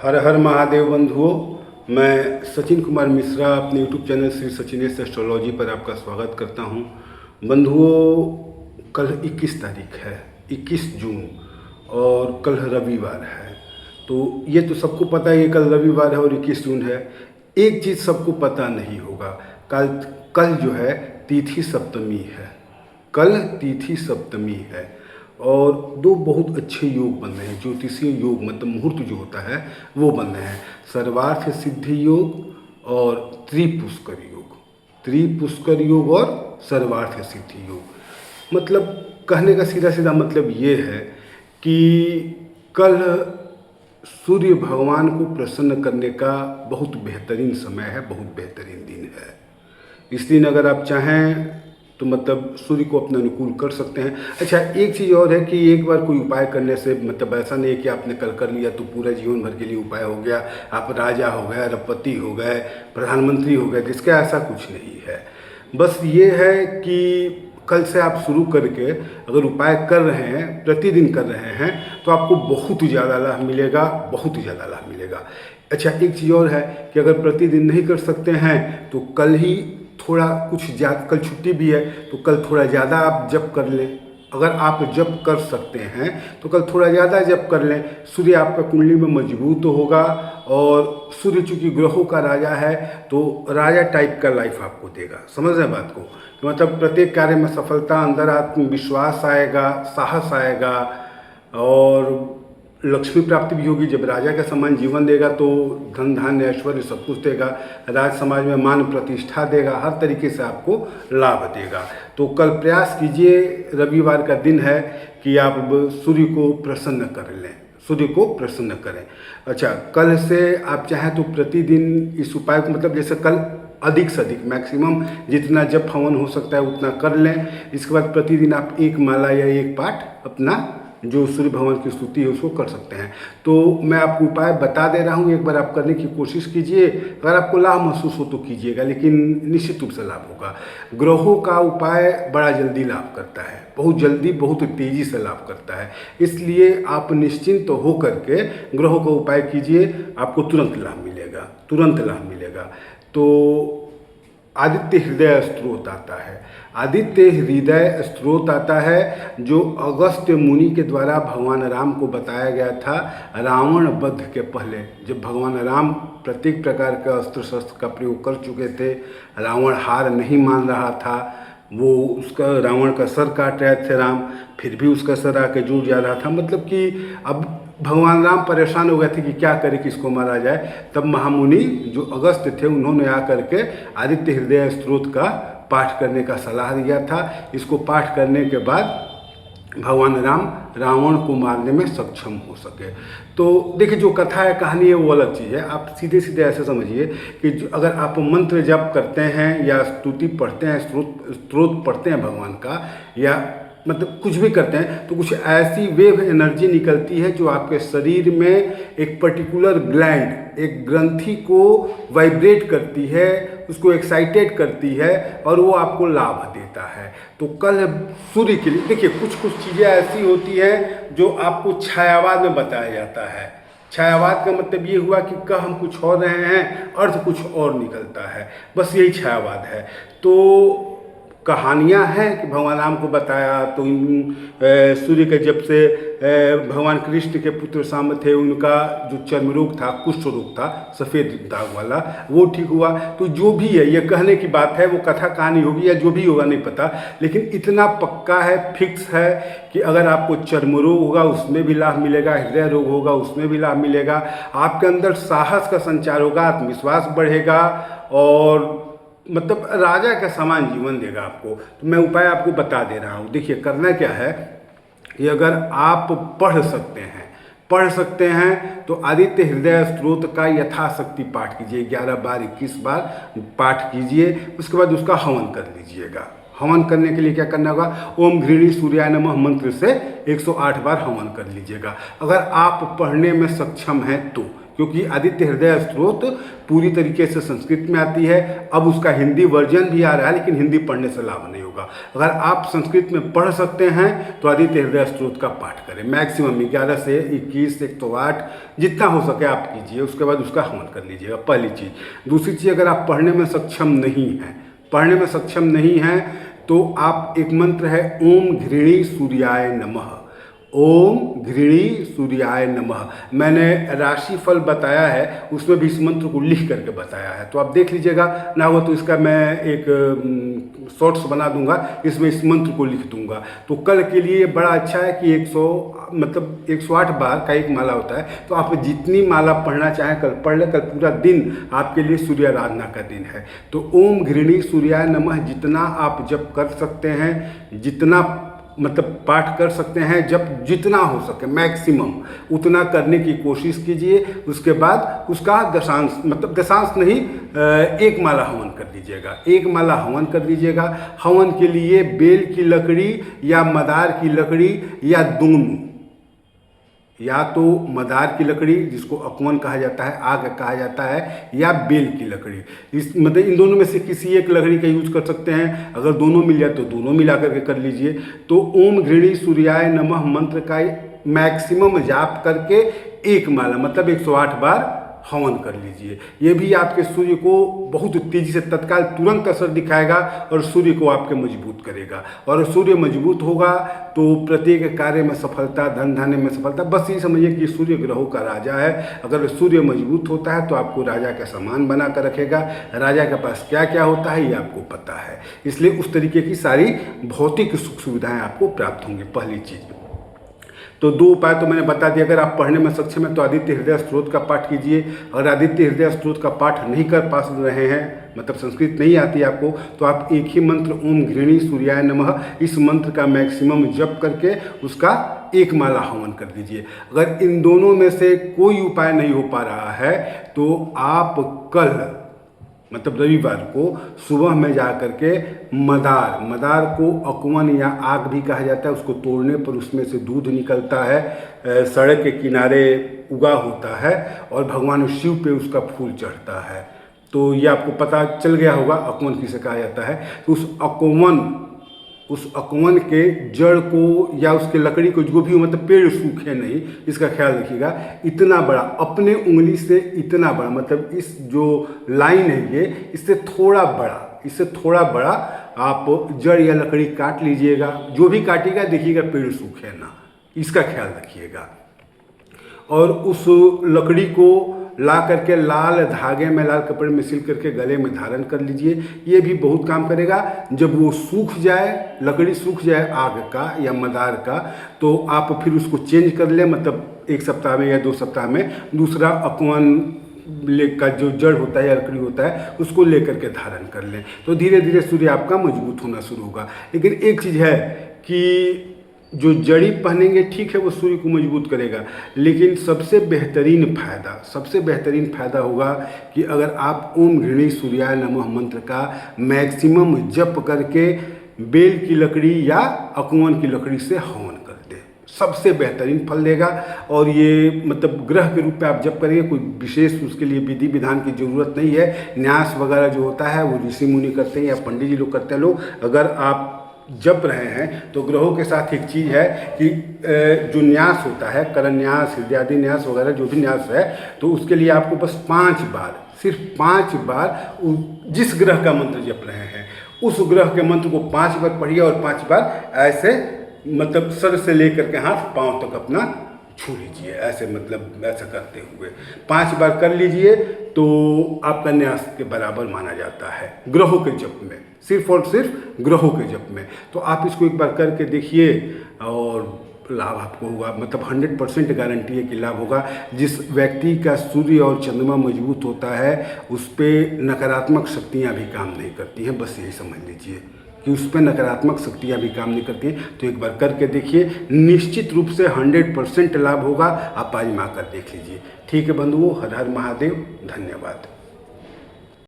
हर हर महादेव बंधुओं। मैं सचिन कुमार मिश्रा अपने YouTube channel Shri Sachinesh astrology पर आपका स्वागत करता हूं। बंधुओं, कल 21 तारीख है, 21 जून, और कल रविवार है। तो ये तो सबको पता है कि कल रविवार है और 21 जून है। एक चीज़ सबको पता नहीं होगा, कल कल जो है तिथि सप्तमी है। कल तिथि सप्तमी है और दो बहुत अच्छे योग बन रहे हैं। ज्योतिषीय योग मतलब मुहूर्त जो होता है वो बन रहे हैं। सर्वार्थ सिद्धि योग और त्रिपुष्कर योग। त्रिपुष्कर योग और सर्वार्थ सिद्धि योग, मतलब कहने का सीधा सीधा मतलब ये है कि कल सूर्य भगवान को प्रसन्न करने का बहुत बेहतरीन समय है, बहुत बेहतरीन दिन है। इस दिन अगर आप चाहें तो मतलब सूर्य को अपने अनुकूल कर सकते हैं। अच्छा, एक चीज़ और है कि एक बार कोई उपाय करने से मतलब ऐसा नहीं है कि आपने कल कर लिया तो पूरा जीवन भर के लिए उपाय हो गया, आप राजा हो गए, अरबपति हो गए, प्रधानमंत्री हो गए। जिसका ऐसा कुछ नहीं है। बस ये है कि कल से आप शुरू करके अगर उपाय कर रहे हैं, प्रतिदिन कर रहे हैं, तो आपको बहुत ज़्यादा लाभ मिलेगा, बहुत ज़्यादा लाभ मिलेगा। अच्छा, एक चीज़ और है कि अगर प्रतिदिन नहीं कर सकते हैं तो कल ही थोड़ा कुछ ज़्यादा, कल छुट्टी भी है तो कल थोड़ा ज़्यादा आप जप कर लें। अगर आप जप कर सकते हैं तो कल थोड़ा ज़्यादा जप कर लें। सूर्य आपका कुंडली में मजबूत होगा और सूर्य चूँकि ग्रहों का राजा है तो राजा टाइप का लाइफ आपको देगा। समझ रहे बात को? तो मतलब प्रत्येक कार्य में सफलता, अंदर आत्मविश्वास आएगा, साहस आएगा और लक्ष्मी प्राप्ति भी होगी। जब राजा के समान जीवन देगा तो धन धान्य ऐश्वर्य सब कुछ देगा, राज समाज में मान प्रतिष्ठा देगा, हर तरीके से आपको लाभ देगा। तो कल प्रयास कीजिए, रविवार का दिन है, कि आप सूर्य को प्रसन्न कर लें, सूर्य को प्रसन्न करें। अच्छा, कल से आप चाहें तो प्रतिदिन इस उपाय को, मतलब जैसे कल अधिक से अधिक मैक्सिमम जितना जप हवन हो सकता है उतना कर लें। इसके बाद प्रतिदिन आप एक माला या एक पाठ अपना जो सूर्य भगवान की स्तुति है उसको कर सकते हैं। तो मैं आपको उपाय बता दे रहा हूँ, एक बार आप करने की कोशिश कीजिए। अगर आपको लाभ महसूस हो तो कीजिएगा, लेकिन निश्चित रूप से लाभ होगा। ग्रहों का उपाय बड़ा जल्दी लाभ करता है, बहुत जल्दी, बहुत तेज़ी से लाभ करता है। इसलिए आप निश्चिंत हो करके ग्रहों का उपाय कीजिए, आपको तुरंत लाभ मिलेगा, तुरंत लाभ मिलेगा। तो आदित्य हृदय स्त्रोत आता है, आदित्य हृदय स्त्रोत आता है, जो अगस्त्य मुनि के द्वारा भगवान राम को बताया गया था रावण वध के पहले। जब भगवान राम प्रत्येक प्रकार के अस्त्र शस्त्र का प्रयोग कर चुके थे, रावण हार नहीं मान रहा था, वो उसका रावण का सर काट रहे थे राम, फिर भी उसका सर आके जुड़ जा रहा था। मतलब कि अब भगवान राम परेशान हो गए थे कि क्या करें, किसको मारा जाए। तब महामुनि जो अगस्त्य थे उन्होंने आकर के आदित्य हृदय स्त्रोत का पाठ करने का सलाह दिया था। इसको पाठ करने के बाद भगवान राम रावण को मारने में सक्षम हो सके। तो देखिए, जो कथा है, कहानी है, वो अलग चीज़ है। आप सीधे सीधे ऐसे समझिए कि अगर आप मंत्र जप करते हैं या स्तुति पढ़ते हैं, स्त्रोत पढ़ते हैं भगवान का, या मतलब कुछ भी करते हैं, तो कुछ ऐसी वेव एनर्जी निकलती है जो आपके शरीर में एक पर्टिकुलर ग्लैंड, एक ग्रंथि को वाइब्रेट करती है, उसको एक्साइटेड करती है और वो आपको लाभ देता है। तो कल सूर्य के लिए देखिए, कुछ कुछ चीज़ें ऐसी होती हैं जो आपको छायावाद में बताया जाता है। छायावाद का मतलब ये हुआ कि कह हम कुछ और रहे हैं, अर्थ कुछ और निकलता है, बस यही छायावाद है। तो कहानियाँ हैं कि भगवान राम को बताया तो सूर्य के जब से भगवान कृष्ण के पुत्र साम थे, उनका जो चर्म रोग था, कुष्ठ रोग था, सफ़ेद दाग वाला, वो ठीक हुआ। तो जो भी है, ये कहने की बात है, वो कथा कहानी होगी या जो भी होगा नहीं पता, लेकिन इतना पक्का है, फिक्स है कि अगर आपको चर्म रोग होगा उसमें भी लाभ मिलेगा, हृदय रोग होगा उसमें भी लाभ मिलेगा, आपके अंदर साहस का संचार होगा, आत्मविश्वास बढ़ेगा और मतलब राजा का समान जीवन देगा आपको। तो मैं उपाय आपको बता दे रहा हूँ। देखिए, करना क्या है कि अगर आप पढ़ सकते हैं तो आदित्य हृदय स्त्रोत का यथाशक्ति पाठ कीजिए, 11 बार 21 बार पाठ कीजिए। उसके बाद उसका हवन कर लीजिएगा। हवन करने के लिए क्या करना होगा, ओम घृणी सूर्याय नमः मंत्र से 108 बार हवन कर लीजिएगा। अगर आप पढ़ने में सक्षम हैं तो, क्योंकि आदित्य हृदय स्तोत्र पूरी तरीके से संस्कृत में आती है। अब उसका हिंदी वर्जन भी आ रहा है, लेकिन हिंदी पढ़ने से लाभ नहीं होगा। अगर आप संस्कृत में पढ़ सकते हैं तो आदित्य हृदय स्तोत्र का पाठ करें। मैक्सिमम 11 से 21 108 जितना हो सके आप कीजिए, उसके बाद उसका हवन कर लीजिएगा, पहली चीज़। दूसरी चीज़, अगर आप पढ़ने में सक्षम नहीं हैं तो आप एक मंत्र है ओम घृणी सूर्याय नमः। ओम घृणी सूर्याय नमः, मैंने राशिफल बताया है, उसमें भी इस मंत्र को लिख करके बताया है, तो आप देख लीजिएगा। ना हो तो इसका मैं एक शॉर्ट्स बना दूंगा, इसमें इस मंत्र को लिख दूंगा। तो कल के लिए बड़ा अच्छा है कि 108 बार का एक माला होता है, तो आप जितनी माला पढ़ना चाहें कल पढ़ लें। कल पूरा दिन आपके लिए सूर्य आराधना का दिन है। तो ओम घृणी सूर्याय नमः जितना आप जप कर सकते हैं, जितना पाठ कर सकते हैं, जब जितना हो सके मैक्सिमम उतना करने की कोशिश कीजिए। उसके बाद उसका दशांश नहीं, एक माला हवन कर दीजिएगा, एक माला हवन कर दीजिएगा। हवन के लिए बेल की लकड़ी या मदार की लकड़ी या दोनों, या तो मदार की लकड़ी जिसको अकवन कहा जाता है, आग कहा जाता है, या बेल की लकड़ी, इन दोनों में से किसी एक लकड़ी का यूज कर सकते हैं। अगर दोनों मिल जाए तो दोनों मिला करके कर लीजिए। तो ओम घृणी सूर्याय नमः मंत्र का मैक्सिमम जाप करके एक माला 108 बार हवन कर लीजिए। ये भी आपके सूर्य को बहुत तेजी से तत्काल तुरंत असर दिखाएगा और सूर्य को आपके मजबूत करेगा। और सूर्य मजबूत होगा तो प्रत्येक कार्य में सफलता, धन धान्य में सफलता। बस ये समझिए कि सूर्य ग्रहों का राजा है। अगर सूर्य मजबूत होता है तो आपको राजा का समान बना कर रखेगा। राजा के पास क्या क्या होता है ये आपको पता है, इसलिए उस तरीके की सारी भौतिक सुख सुविधाएँ आपको प्राप्त होंगी। पहली चीज़ तो 2 उपाय तो मैंने बता दिया। अगर आप पढ़ने में सक्षम हैं तो आदित्य हृदय स्तोत्र का पाठ कीजिए। अगर आदित्य हृदय स्तोत्र का पाठ नहीं कर पा रहे हैं, संस्कृत नहीं आती आपको, तो आप एक ही मंत्र ओम घृणी सूर्याय नमः इस मंत्र का मैक्सिमम जप करके उसका एक माला हवन कर दीजिए। अगर इन दोनों में से कोई उपाय नहीं हो पा रहा है तो आप कल रविवार को सुबह में जा करके मदार को अकवन या आग भी कहा जाता है, उसको तोड़ने पर उसमें से दूध निकलता है, सड़क के किनारे उगा होता है और भगवान शिव पे उसका फूल चढ़ता है। तो ये आपको पता चल गया होगा अकवन किसे कहा जाता है। तो उस अकवन के जड़ को या उसके लकड़ी को, जो भी हो, पेड़ सूखे नहीं, इसका ख्याल रखिएगा। इतना बड़ा, अपने उंगली से इतना बड़ा, इस जो लाइन है ये, इससे थोड़ा बड़ा आप जड़ या लकड़ी काट लीजिएगा। जो भी काटिएगा देखिएगा पेड़ सूखे ना, इसका ख्याल रखिएगा। और उस लकड़ी को ला करके लाल धागे में, लाल कपड़े में सिल करके गले में धारण कर लीजिए। ये भी बहुत काम करेगा। जब वो सूख जाए, लकड़ी सूख जाए आग का या मदार का, तो आप फिर उसको चेंज कर लें, 1 सप्ताह में या 2 सप्ताह में दूसरा अकवन का जो जड़ होता है या लकड़ी होता है उसको लेकर के धारण कर लें। तो धीरे धीरे सूर्य आपका मजबूत होना शुरू होगा। लेकिन एक चीज़ है कि जो जड़ी पहनेंगे ठीक है, वो सूर्य को मजबूत करेगा, लेकिन सबसे बेहतरीन फायदा होगा कि अगर आप ओम घृणी सूर्याय नमः मंत्र का मैक्सिमम जप करके बेल की लकड़ी या अकवन की लकड़ी से हवन कर दें, सबसे बेहतरीन फल देगा। और ये ग्रह के रूप में आप जप करेंगे, कोई विशेष उसके लिए विधि विधान की ज़रूरत नहीं है। न्यास वगैरह जो होता है वो ऋषि मुनि करते हैं या पंडित जी लोग करते हैं। अगर आप जप रहे हैं तो ग्रहों के साथ एक चीज़ है कि जो न्यास होता है, करण न्यास, हृदयादि न्यास वगैरह जो भी न्यास है, तो उसके लिए आपको बस 5 बार, सिर्फ 5 बार जिस ग्रह का मंत्र जप रहे हैं उस ग्रह के मंत्र को 5 बार पढ़िए और 5 बार ऐसे सर से लेकर के हाथ पांव तक अपना छू लीजिए, ऐसे ऐसा करते हुए 5 बार कर लीजिए तो आपका न्यास के बराबर माना जाता है ग्रहों के जप में, सिर्फ और सिर्फ ग्रहों के जप में। तो आप इसको एक बार करके देखिए और लाभ आपको होगा, 100% गारंटी है कि लाभ होगा। जिस व्यक्ति का सूर्य और चंद्रमा मजबूत होता है उस पर नकारात्मक शक्तियाँ भी काम नहीं करती हैं, बस यही समझ लीजिए कि उस पर नकारात्मक शक्तियाँ भी काम नहीं करती हैं। तो एक बार करके देखिए, निश्चित रूप से 100% लाभ होगा। आप आजमा कर देख लीजिए। ठीक है बंधुओं, हर हर महादेव, धन्यवाद।